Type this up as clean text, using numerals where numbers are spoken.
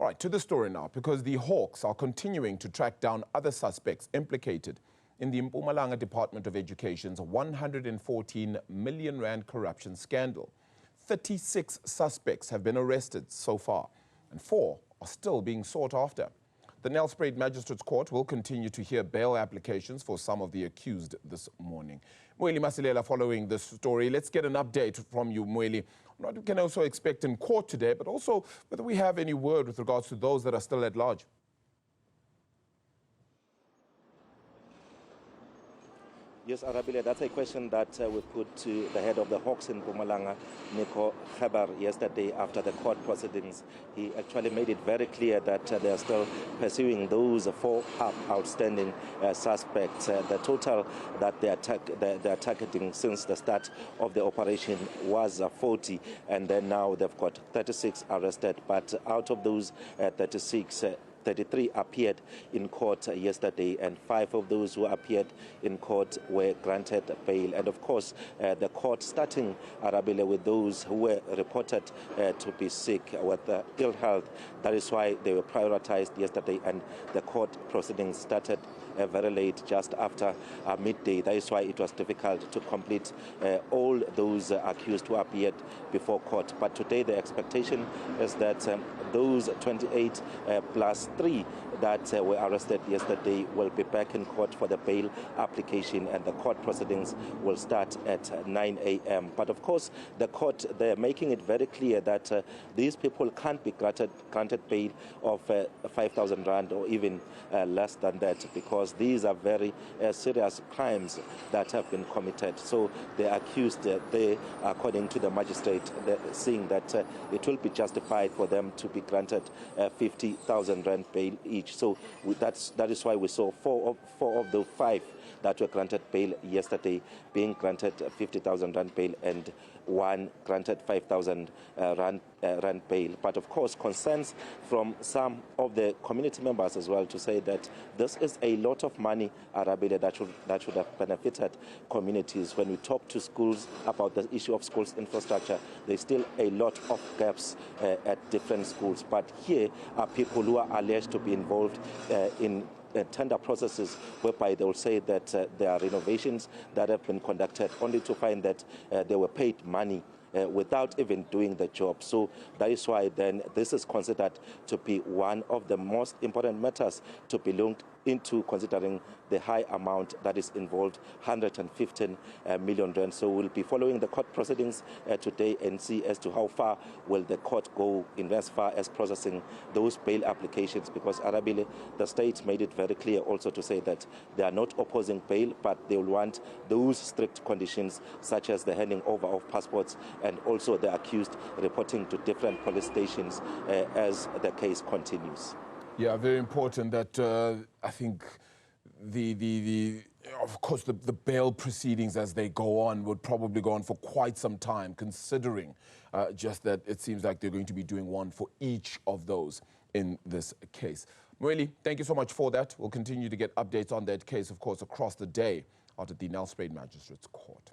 All right, to the story now, because the Hawks are continuing to track down other suspects implicated in the Mpumalanga Department of Education's 114 million rand corruption scandal. 36 suspects have been arrested so far, and 4 are still being sought after. The Nelspruit Magistrate's Court will continue to hear bail applications for some of the accused this morning. Mweli, Masilela, following this story, let's get an update from you, Mweli. What we can also expect in court today, but also whether we have any word with regards to those that are still at large. Yes, Arabile, that's a question that we put to the head of the Hawks in Mpumalanga, Nico Heber, yesterday after the court proceedings. He actually made it very clear that they are still pursuing those 4 outstanding suspects. The total that they are targeting since the start of the operation was 40, and then now they've got 36 arrested. But out of those 36, 33 appeared in court yesterday, and 5 of those who appeared in court were granted bail. And of course, the court starting, Arabile, with those who were reported to be sick with ill health. That is why they were prioritized yesterday, and the court proceedings started very late, just after midday. That is why it was difficult to complete all those accused who appeared before court. But today the expectation is that those 28 plus 3 that were arrested yesterday will be back in court for the bail application, and the court proceedings will start at 9 a.m. But of course, the court, they're making it very clear that these people can't be granted bail of 5,000 rand or even less than that, because these are very serious crimes that have been committed. So the accused, they, according to the magistrate, they're saying that it will be justified for them to be granted 50,000 rand bail each. So that is why we saw 4 of the 5 that were granted bail yesterday being granted 50,000 rand bail, and 1 granted 5,000 rand bail. But of course, concerns from some of the community members as well to say that this is a lot of money, Arabile, that should have benefited communities. When we talk to schools about the issue of schools infrastructure, there's still a lot of gaps at different schools. But here are people who are alleged to be involved in tender processes whereby they will say that there are renovations that have been conducted only to find that they were paid money without even doing the job. So that is why then this is considered to be one of the most important matters to be looked into, considering the high amount that is involved, 115 million rand. So we'll be following the court proceedings today and see as to how far will the court go in as far as processing those bail applications, because Arabile, the state made it very clear also to say that they are not opposing bail, but they will want those strict conditions such as the handing over of passports, and also the accused reporting to different police stations as the case continues. Yeah, very important that I think of course the bail proceedings as they go on would probably go on for quite some time, considering just that it seems like they're going to be doing one for each of those in this case. Mweli, thank you so much for that. We'll continue to get updates on that case, of course, across the day out at the Nelspruit Magistrate's Court.